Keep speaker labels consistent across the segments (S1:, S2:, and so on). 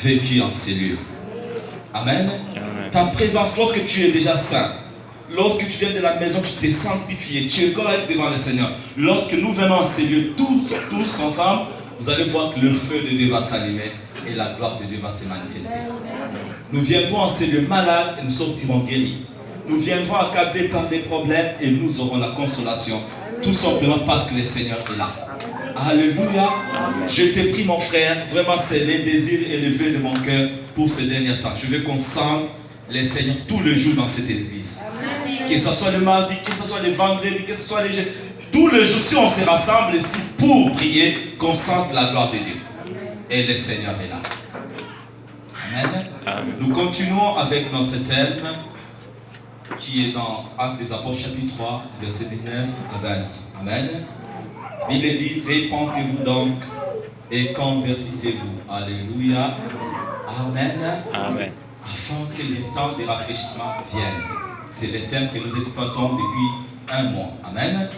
S1: vécu en ces lieux. Amen. Ta présence, lorsque tu es déjà saint, lorsque tu viens de la maison, tu t'es sanctifié, tu es correct devant le Seigneur. Lorsque nous venons en ces lieux, tous ensemble, vous allez voir que le feu de Dieu va s'allumer et la gloire de Dieu va se manifester. Nous viendrons en ces lieux malades et nous sortirons guéris. Nous viendrons accablés par des problèmes et nous aurons la consolation. Tout simplement parce que le Seigneur est là. Alléluia. Je te prie mon frère, vraiment c'est les désirs et les vœux de mon cœur pour ce dernier temps. Je veux qu'on sente le Seigneur tous les jours dans cette église. Que ce soit le mardi, que ce soit le vendredi, que ce soit les jours. Tous les jours, si on se rassemble ici pour prier, qu'on sente la gloire de Dieu. Et le Seigneur est là. Amen. Nous continuons avec notre thème qui est dans Actes des Apôtres chapitre 3, versets 19 à 20. Amen. Il est dit, répentez-vous donc et convertissez-vous. Alléluia. Amen.
S2: Amen.
S1: Afin que le temps de rafraîchissement vienne. C'est le thème que nous exploitons depuis un mois. Amen.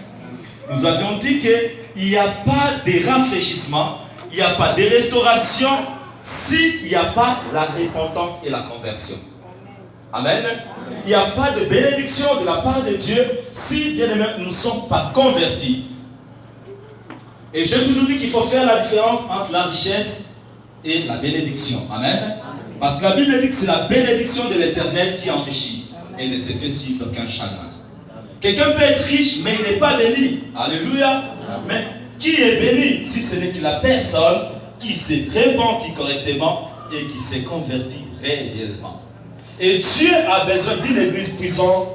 S1: Nous avions dit qu'il n'y a pas de rafraîchissement, il n'y a pas de restauration s'il n'y a pas la repentance et la conversion. Amen. Il n'y a pas de bénédiction de la part de Dieu si, bien aimés, nous ne sommes pas convertis. Et j'ai toujours dit qu'il faut faire la différence entre la richesse et la bénédiction. Amen. Parce que la Bible dit que c'est la bénédiction de l'Éternel qui enrichit et ne se fait suivre d'aucun chagrin. Quelqu'un peut être riche, mais il n'est pas béni. Alléluia. Mais qui est béni si ce n'est que la personne qui s'est repentie correctement et qui s'est convertie réellement. Et Dieu a besoin d'une église puissante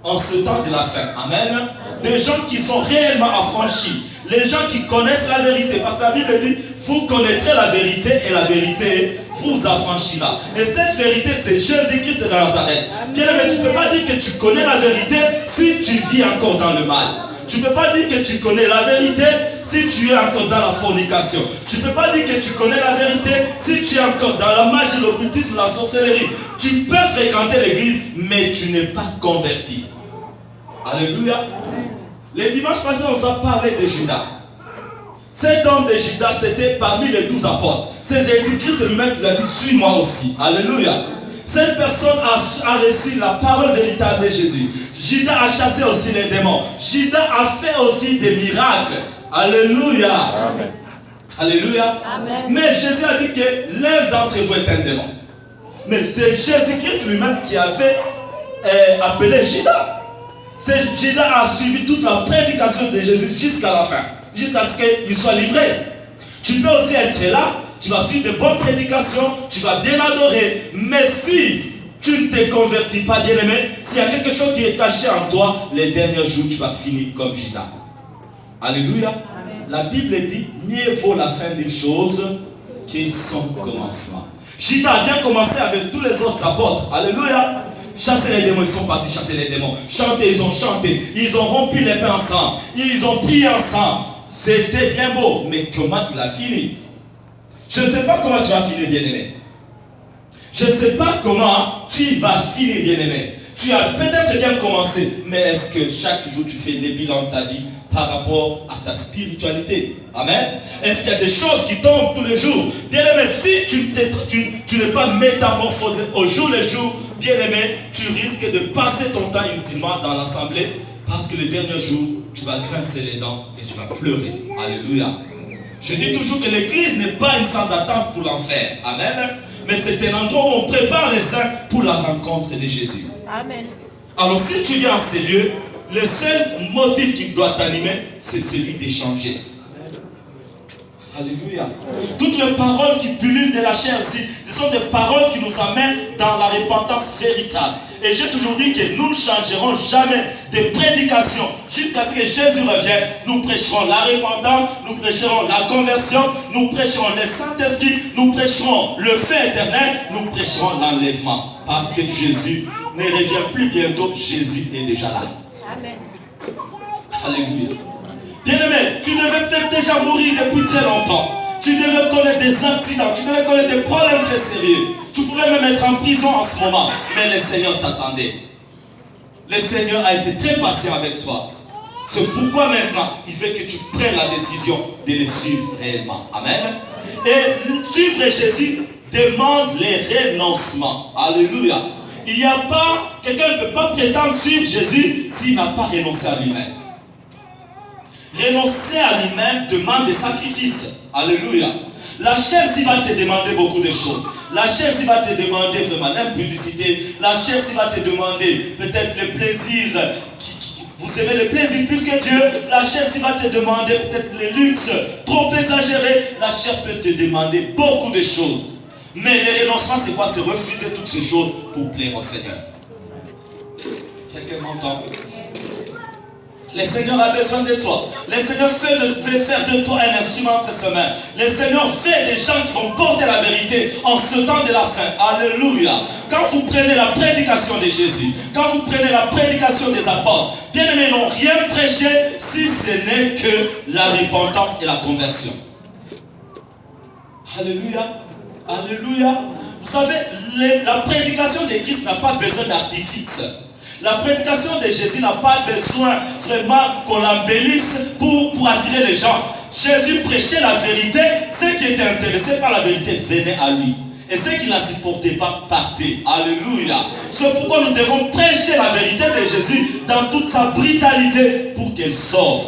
S1: en ce temps de la fin. Amen. Des gens qui sont réellement affranchis. Les gens qui connaissent la vérité. Parce que la Bible dit, vous connaîtrez la vérité et la vérité vous affranchira. Et cette vérité, c'est Jésus-Christ de Nazareth. Bien aimé, tu ne peux pas dire que tu connais la vérité si tu vis encore dans le mal. Tu ne peux pas dire que tu connais la vérité si tu es encore dans la fornication. Tu ne peux pas dire que tu connais la vérité si tu es encore dans la magie, l'occultisme, la sorcellerie. Tu peux fréquenter l'église, mais tu n'es pas converti. Alléluia. Les dimanches passés, on a parlé de Judas. Cet homme de Judas, c'était parmi les 12 apôtres. C'est Jésus-Christ lui-même qui l'a dit, suis-moi aussi. Alléluia. Cette personne a reçu la parole véritable de Jésus. Judas a chassé aussi les démons. Judas a fait aussi des miracles. Alléluia.
S2: Amen.
S1: Alléluia.
S3: Amen.
S1: Mais Jésus a dit que l'un d'entre vous est un démon. Mais c'est Jésus-Christ lui-même qui avait appelé Judas. Judas a suivi toute la prédication de Jésus jusqu'à la fin. Jusqu'à ce qu'il soit livré. Tu peux aussi être là, tu vas suivre de bonnes prédications, tu vas bien adorer. Mais si tu ne te convertis pas, bien aimé, s'il y a quelque chose qui est caché en toi, les derniers jours, tu vas finir comme Judas. Alléluia.
S3: Amen.
S1: La Bible dit, mieux vaut la fin d'une chose que son commencement. Judas a bien commencé avec tous les autres apôtres. Alléluia. Chasser les démons, ils sont partis chasser les démons. Chanter, ils ont chanté. Ils ont rompu les pains ensemble. Ils ont prié ensemble. C'était bien beau. Mais comment il a fini? Je ne sais pas comment tu vas finir, bien-aimé. Je ne sais pas comment tu vas finir, bien-aimé. Tu as peut-être bien commencé. Mais est-ce que chaque jour tu fais des bilans de ta vie par rapport à ta spiritualité? Amen. Est-ce qu'il y a des choses qui tombent tous les jours? Bien-aimé, si tu n'es pas métamorphosé au jour le jour, bien-aimé, tu risques de passer ton temps inutilement dans l'assemblée parce que le dernier jour, tu vas grincer les dents et tu vas pleurer. Alléluia. Je dis toujours que l'église n'est pas une salle d'attente pour l'enfer. Amen. Mais c'est un endroit où on prépare les saints pour la rencontre de Jésus.
S3: Amen.
S1: Alors si tu viens en ces lieux, le seul motif qui doit t'animer, c'est celui d'échanger. Alléluia. Toutes les paroles qui pullulent de la chair ici, ce sont des paroles qui nous amènent dans la repentance véritable. Et j'ai toujours dit que nous ne changerons jamais de prédication jusqu'à ce que Jésus revienne. Nous prêcherons la repentance, nous prêcherons la conversion, nous prêcherons le Saint-Esprit, nous prêcherons le feu éternel, nous prêcherons l'enlèvement. Parce que Jésus ne revient plus bientôt, Jésus est déjà là.
S3: Amen.
S1: Alléluia. Bien-aimé, tu devais peut-être déjà mourir depuis très longtemps. Tu devais connaître des accidents, tu devais connaître des problèmes très sérieux. Tu pourrais même être en prison en ce moment. Mais le Seigneur t'attendait. Le Seigneur a été très patient avec toi. C'est pourquoi maintenant, il veut que tu prennes la décision de le suivre réellement. Amen. Et suivre Jésus demande les renoncements. Alléluia. Il n'y a pas, quelqu'un ne peut pas prétendre suivre Jésus s'il n'a pas renoncé à lui-même. Renoncer à lui-même demande des sacrifices. Alléluia. La chair, s'il va te demander beaucoup de choses. La chair, s'il va te demander vraiment l'impudicité. La chair, s'il va te demander peut-être le plaisir. Vous aimez le plaisir plus que Dieu. La chair, s'il va te demander peut-être le luxe trop exagéré. La chair peut te demander beaucoup de choses. Mais le renoncement, c'est quoi? C'est refuser toutes ces choses pour plaire au Seigneur. Quelqu'un m'entend? Le Seigneur a besoin de toi. Le Seigneur veut faire de toi un instrument entre ses mains. Le Seigneur fait des gens qui vont porter la vérité en ce temps de la fin. Alléluia. Quand vous prenez la prédication de Jésus, quand vous prenez la prédication des apôtres, bien-aimés n'ont rien prêché si ce n'est que la repentance et la conversion. Alléluia. Alléluia. Vous savez, la prédication de Christ n'a pas besoin d'artifice. La prédication de Jésus n'a pas besoin vraiment qu'on l'embellisse pour attirer les gens. Jésus prêchait la vérité. Ceux qui étaient intéressés par la vérité venaient à lui. Et ceux qui ne la supportaient pas partaient. Alléluia. C'est pourquoi nous devons prêcher la vérité de Jésus dans toute sa brutalité pour qu'elle sauve.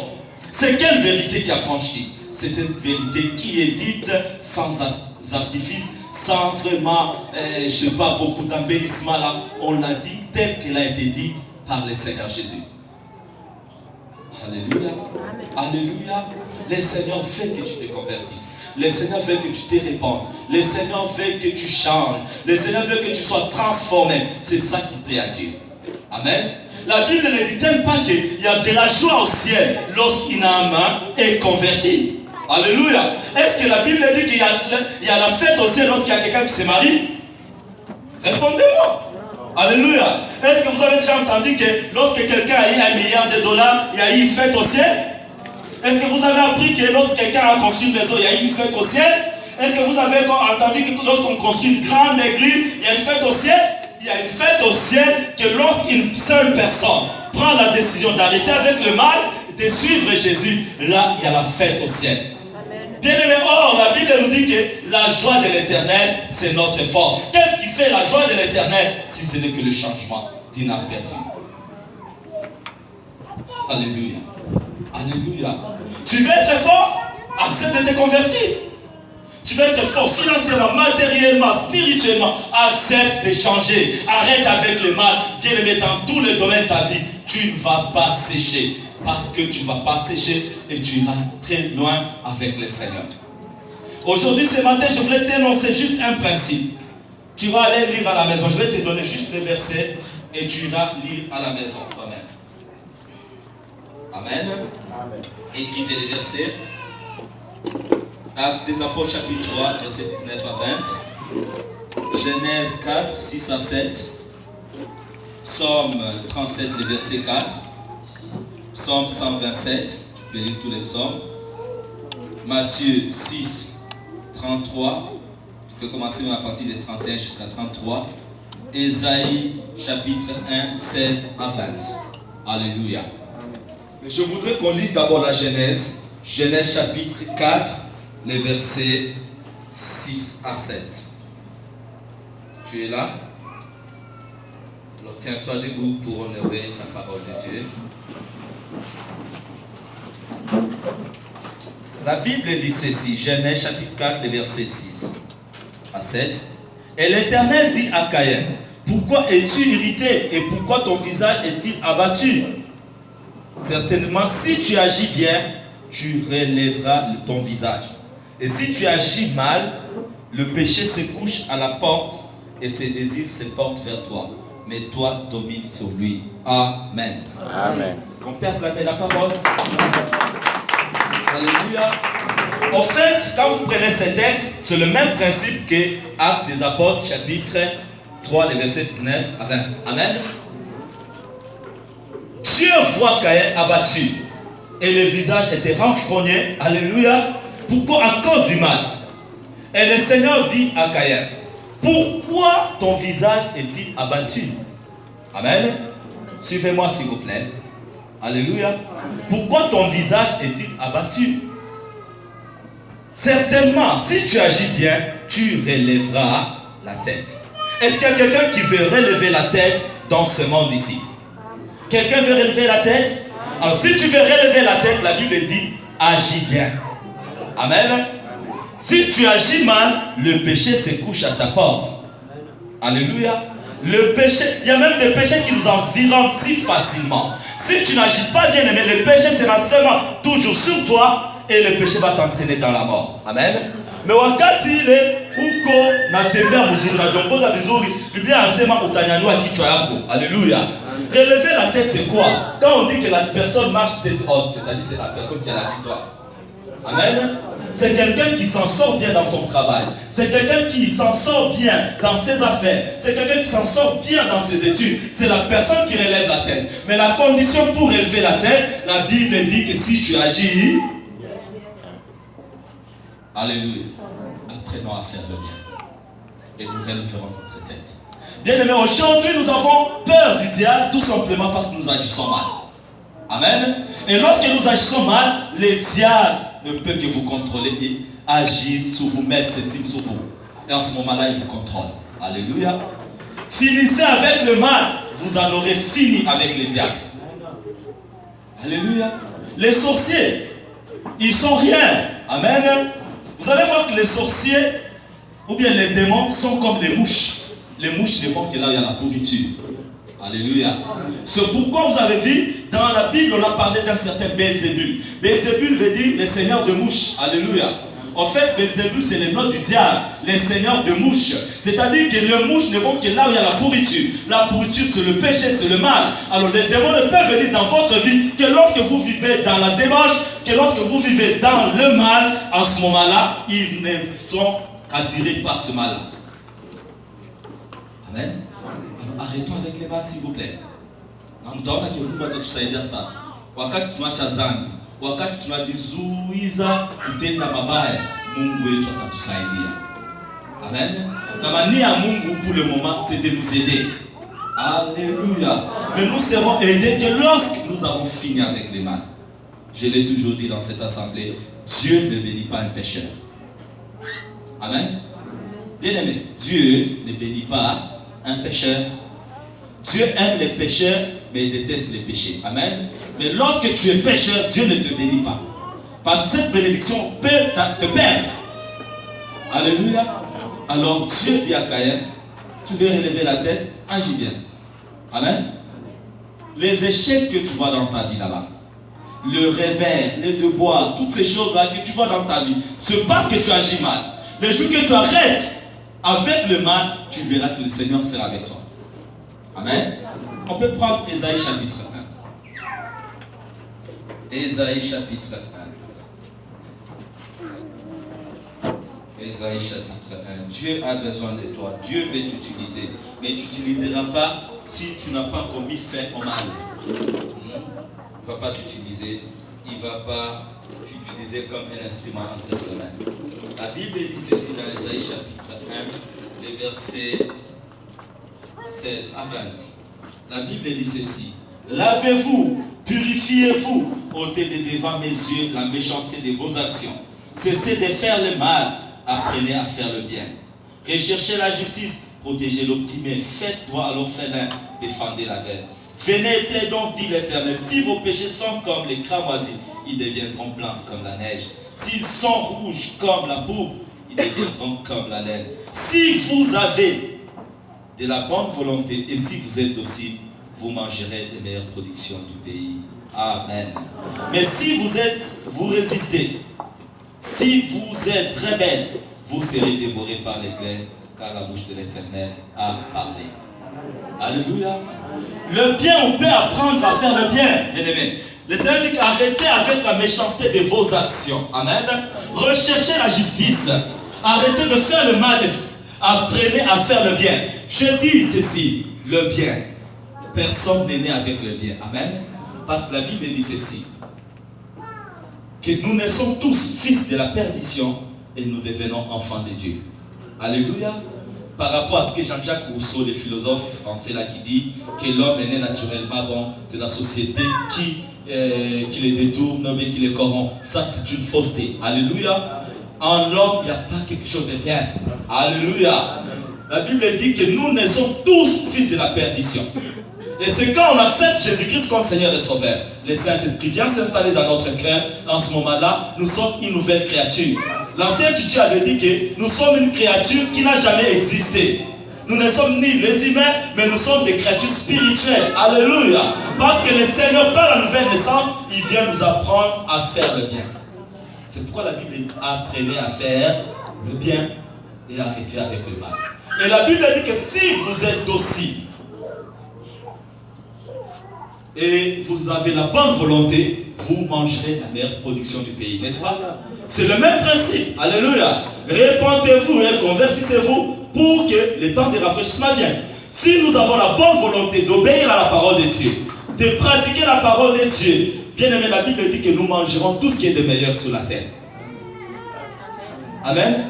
S1: C'est quelle vérité qui a franchi? C'est une vérité qui est dite sans artifice, sans vraiment, je ne sais pas, beaucoup d'embellissement là. On l'a dit telle qu'elle a été dite par le Seigneur Jésus. Alléluia. Alléluia. Le Seigneur veut que tu te convertisses. Le Seigneur veut que tu te répandes. Le Seigneur veut que tu changes. Le Seigneur veut que tu sois transformé. C'est ça qui plaît à Dieu. Amen. La Bible ne dit-elle pas qu'il y a de la joie au ciel lorsqu'une âme est convertie? Alléluia. Est-ce que la Bible dit qu'il y a la fête au ciel lorsqu'il y a quelqu'un qui se marie? Répondez-moi. Alléluia. Est-ce que vous avez déjà entendu que lorsque quelqu'un a eu $1 milliard, il y a eu une fête au ciel? Est-ce que vous avez appris que lorsque quelqu'un a construit une maison, il y a eu une fête au ciel? Est-ce que vous avez entendu que lorsqu'on construit une grande église, il y a une fête au ciel? Il y a une fête au ciel que lorsqu'une seule personne prend la décision d'arrêter avec le mal, de suivre Jésus, là, il y a la fête au ciel. Bien-aimé, or, la Bible nous dit que la joie de l'éternel, c'est notre force. Qu'est-ce qui fait la joie de l'éternel si ce n'est que le changement d'une âme perdue? Alléluia. Alléluia. Tu veux être fort? Accepte de te convertir. Tu veux être fort financièrement, matériellement, spirituellement. Accepte de changer. Arrête avec le mal. Bien-aimé, dans tous les domaines de ta vie, tu ne vas pas sécher. Parce que tu ne vas pas sécher et tu iras très loin avec le Seigneur. Aujourd'hui, ce matin, je voulais t'énoncer juste un principe. Tu vas aller lire à la maison. Je vais te donner juste les versets et tu iras lire à la maison toi-même. Amen. Amen. Écrivez les versets. Actes des Apôtres, chapitre 3, versets 19 à 20. Genèse 4, 6 à 7. Psaume 37, le verset 4. Psaume 127, tu peux lire tous les psaumes. Matthieu 6, 33. Tu peux commencer à partir de 31 jusqu'à 33. Ésaïe, chapitre 1, 16 à 20. Alléluia. Je voudrais qu'on lise d'abord la Genèse. Genèse, chapitre 4, les versets 6 à 7. Tu es là? Alors tiens-toi debout pour honorer la parole de Dieu. La Bible dit ceci, Genèse chapitre 4, verset 6 à 7. Et l'Éternel dit à Caïn, pourquoi es-tu irrité et pourquoi ton visage est-il abattu? Certainement, si tu agis bien, tu relèveras ton visage. Et si tu agis mal, le péché se couche à la porte et ses désirs se portent vers toi. Mais toi, domine sur lui. Amen. Amen. Est-ce qu'on peut acclamer la parole? Alléluia. En fait, quand vous prenez ces textes, c'est le même principe que Actes des Apôtres, chapitre 3, les versets 19 à 20. Amen. Dieu voit Caïn abattu et le visage était renfrogné. Alléluia. Pourquoi? À cause du mal. Et le Seigneur dit à Caïn, pourquoi ton visage est-il abattu? Amen. Suivez-moi s'il vous plaît. Alléluia. Pourquoi ton visage est-il abattu? certainement, si tu agis bien, tu relèveras la tête. Est-ce qu'il y a quelqu'un qui veut relever la tête dans ce monde ici? Quelqu'un veut relever la tête? Alors, si tu veux relever la tête, la Bible dit, agis bien. Amen. Si tu agis mal, le péché se couche à ta porte. Alléluia. Le péché, il y a même des péchés qui nous environnent si facilement. Si tu n'agis pas bien aimé, le péché sera seulement toujours sur toi et le péché va t'entraîner dans la mort. Amen. Mais wakati ile uko natembea mzuri najongoza vizuri, Biblia anasema utanyanyua kichwa yako. Alléluia. Relever la tête c'est quoi? Quand on dit que la personne marche tête haute, c'est-à-dire c'est la personne qui a la victoire. Amen. C'est quelqu'un qui s'en sort bien dans son travail. C'est quelqu'un qui s'en sort bien dans ses affaires. C'est quelqu'un qui s'en sort bien dans ses études. C'est la personne qui relève la tête. Mais la condition pour relever la tête, la Bible dit que si tu agis, alléluia, apprenons à faire le bien. Et nous relèverons notre tête. Bien aimé, aujourd'hui nous avons peur du diable tout simplement parce que nous agissons mal. Amen. Et lorsque nous agissons mal, le diable ne peut que vous contrôler et agir sur vous, mettre ses signes sur vous. Et en ce moment-là, il vous contrôle. Alléluia. Finissez avec le mal, vous en aurez fini avec le diable. Alléluia. Les sorciers, ils sont rien. Amen. Vous allez voir que les sorciers, ou bien les démons, sont comme des mouches. Les mouches ne vont que là où il y a la pourriture. Alléluia. C'est pourquoi vous avez vu, dans la Bible, on a parlé d'un certain Belzébul. Belzébul veut dire les seigneurs de mouches. Alléluia. En fait, Belzébul, c'est le nom du diable, les seigneurs de mouches. C'est-à-dire que les mouches ne vont que là où il y a la pourriture. La pourriture, c'est le péché, c'est le mal. Alors, les démons ne peuvent venir dans votre vie que lorsque vous vivez dans la débauche, que lorsque vous vivez dans le mal. En ce moment-là, ils ne sont qu'attirés par ce mal-là. Amen. Alors, arrêtons avec les mal, s'il vous plaît. Mtaona Mungu atatusaidia sana. Wakati tunacha dhambi, wakati tunajizuiza kutenda mabaya, Mungu wetu atatusaidia. Amen. Na mania ya Mungu pour le moment, c'est de nous aider. Alléluia. Mais nous serons aidés que lorsque nous avons fini avec les mal. Je l'ai toujours dit dans cette assemblée, Dieu ne bénit pas un pécheur. Amen. Bien aimé, Dieu ne bénit pas un pécheur. Dieu aime les pécheurs, mais il déteste les péchés. Amen. Mais lorsque tu es pécheur, Dieu ne te bénit pas. Parce que cette bénédiction peut te perdre. Alléluia. Alors Dieu dit à Caïn, tu veux relever la tête, agis bien. Amen. Les échecs que tu vois dans ta vie là-bas, le revers, les devoirs, toutes ces choses-là que tu vois dans ta vie, c'est parce que tu agis mal. Le jour que tu arrêtes avec le mal, tu verras que le Seigneur sera avec toi. Amen. On peut prendre Ésaïe chapitre 1. Ésaïe chapitre 1. Ésaïe chapitre 1. Dieu a besoin de toi. Dieu veut t'utiliser. Mais tu n'utiliseras pas si tu n'as pas commis fait au mal. Il ne va pas t'utiliser. Il ne va pas t'utiliser comme un instrument entre ses mains. La Bible dit ceci dans Ésaïe chapitre 1, les versets 16 à 20. La Bible dit ceci. Lavez-vous, purifiez-vous, ôtez de devant mes yeux la méchanceté de vos actions. Cessez de faire le mal, apprenez à faire le bien. Recherchez la justice, protégez l'opprimé, faites droit à l'orphelin, défendez la veuve. Venez, plaidons, dit l'Éternel. Si vos péchés sont comme les cramoisis, ils deviendront blancs comme la neige. S'ils sont rouges comme la pourpre, ils deviendront comme la laine. Si vous avez de la bonne volonté et si vous êtes docile, vous mangerez les meilleures productions du pays. Amen. Mais si vous résistez, si vous êtes rebelle, vous serez dévorés par les glaives, car la bouche de l'Éternel a parlé. Alléluia. Le bien, on peut apprendre à faire le bien, bien aimé. Le Seigneur dit arrêtez avec la méchanceté de vos actions. Amen. Recherchez la justice. Arrêtez de faire le mal. Apprenez à faire le bien. Je dis ceci, le bien. Personne n'est né avec le bien. Amen. Parce que la Bible dit ceci. Que nous naissons tous fils de la perdition et nous devenons enfants de Dieu. Alléluia. Par rapport à ce que Jean-Jacques Rousseau, le philosophe français là, qui dit que l'homme est né naturellement bon, c'est la société qui les détourne, mais qui les corrompt. Ça, c'est une fausseté. Alléluia. en l'homme, il n'y a pas quelque chose de bien. Alléluia. La Bible dit que nous sommes tous fils de la perdition. Et c'est quand on accepte Jésus-Christ comme Seigneur et Sauveur. Le Saint-Esprit vient s'installer dans notre cœur. En ce moment-là, nous sommes une nouvelle créature. L'ancien Titi avait dit que nous sommes une créature qui n'a jamais existé. Nous ne sommes ni les humains, mais nous sommes des créatures spirituelles. Alléluia. Parce que le Seigneur, par la nouvelle naissance, il vient nous apprendre à faire le bien. C'est pourquoi la Bible dit apprenez à faire le bien et arrêtez avec le mal. Et la Bible dit que si vous êtes docile et vous avez la bonne volonté, vous mangerez la meilleure production du pays, n'est-ce pas? C'est le même principe. Alléluia. Répentez-vous et convertissez-vous pour que le temps de rafraîchissement vienne. Si nous avons la bonne volonté d'obéir à la parole de Dieu, de pratiquer la parole de Dieu, bien aimé, la Bible dit que nous mangerons tout ce qui est de meilleur sur la terre. Amen.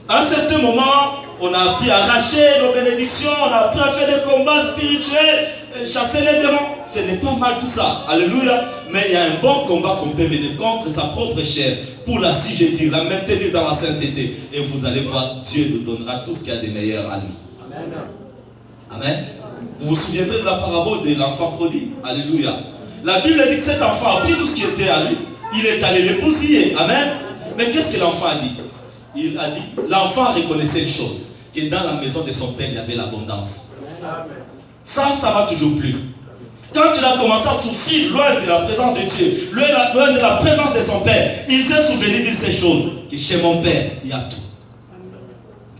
S1: À un certain moment, on a appris à arracher nos bénédictions, on a appris à faire des combats spirituels, chasser les démons. Ce n'est pas mal tout ça. Alléluia. Mais il y a un bon combat qu'on peut mener contre sa propre chair pour la assujettir, la maintenir dans la sainteté. Et vous allez voir, Dieu nous donnera tout ce qu'il y a de meilleur à lui. Amen. Amen. Vous vous souviendrez de la parabole de l'enfant prodigue. Alléluia. La Bible dit que cet enfant a pris tout ce qui était à lui. Il est allé les bousiller. Amen. Mais qu'est-ce que l'enfant a dit? Il a dit, l'enfant reconnaissait une chose, que dans la maison de son père, il y avait l'abondance. Ça va toujours plus. Quand il a commencé à souffrir loin de la présence de Dieu, loin de la présence de son père, il s'est souvenu de ces choses, que chez mon père, il y a tout.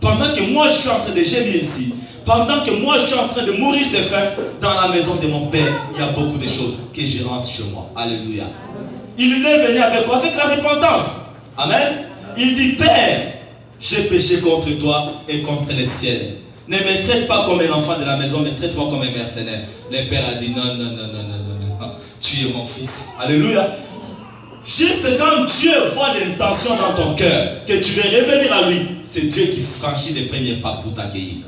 S1: Pendant que moi je suis en train de gémir ici, pendant que moi je suis en train de mourir de faim, dans la maison de mon père, il y a beaucoup de choses que je rentre chez moi. Alléluia. Il est venu avec quoi? Avec la repentance. Amen. Il dit, Père, j'ai péché contre toi et contre le ciel. Ne me traite pas comme un enfant de la maison, mais traite-moi comme un mercenaire. Le père a dit, non, tu es mon fils. Alléluia. Juste quand Dieu voit l'intention dans ton cœur, que tu veux revenir à lui, c'est Dieu qui franchit les premiers pas pour t'accueillir.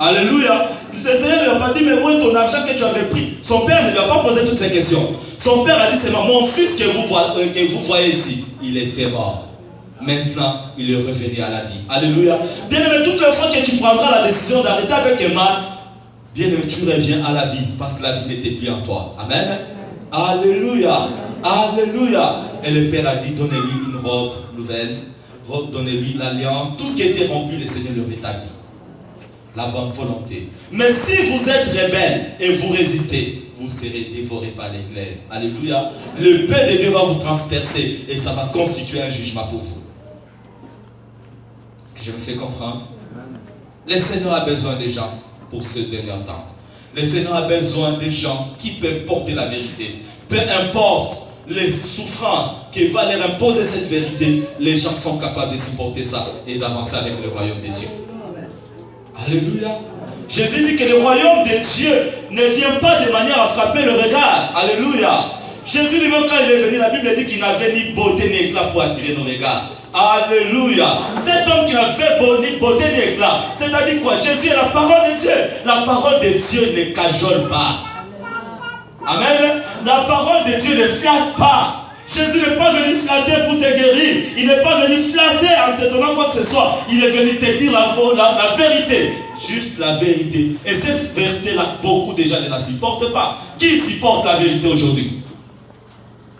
S1: Alléluia. Le Seigneur ne lui a pas dit, mais où est ton argent que tu avais pris? Son père ne lui a pas posé toutes ces questions. Son père a dit, c'est mon fils que vous voyez ici, il était mort. Maintenant, il est revenu à la vie. Alléluia. Bien aimé, toutes les fois que tu prendras la décision d'arrêter avec un mal, bien aimé, tu reviens à la vie parce que la vie n'était plus en toi. Amen. Alléluia. Alléluia. Et le Père a dit, donnez-lui une robe nouvelle, donnez-lui l'alliance. Tout ce qui était rompu, le Seigneur le rétablit. La bonne volonté. Mais si vous êtes rebelle et vous résistez, vous serez dévorés par les glaives. Alléluia. Le Père de Dieu va vous transpercer et ça va constituer un jugement pour vous. Est-ce que je me fais comprendre? Le Seigneur a besoin des gens pour ce dernier temps. Le Seigneur a besoin des gens qui peuvent porter la vérité. Peu importe les souffrances qui va leur imposer cette vérité, les gens sont capables de supporter ça et d'avancer avec le royaume des cieux. Alléluia. Jésus dit que le royaume de Dieu ne vient pas de manière à frapper le regard. Alléluia. Jésus lui-même, quand il est venu, la Bible dit qu'il n'avait ni beauté ni éclat pour attirer nos regards. Alléluia. Cet homme qui n'avait ni beauté ni éclat, c'est-à-dire quoi? Jésus est la parole de Dieu. La parole de Dieu ne cajole pas. Amen. La parole de Dieu ne flatte pas. Jésus n'est pas venu flatter pour te guérir. Il n'est pas venu flatter en te donnant quoi que ce soit. Il est venu te dire la vérité. Juste la vérité. Et cette vérité-là, beaucoup de gens ne la supportent pas. Qui supporte la vérité aujourd'hui?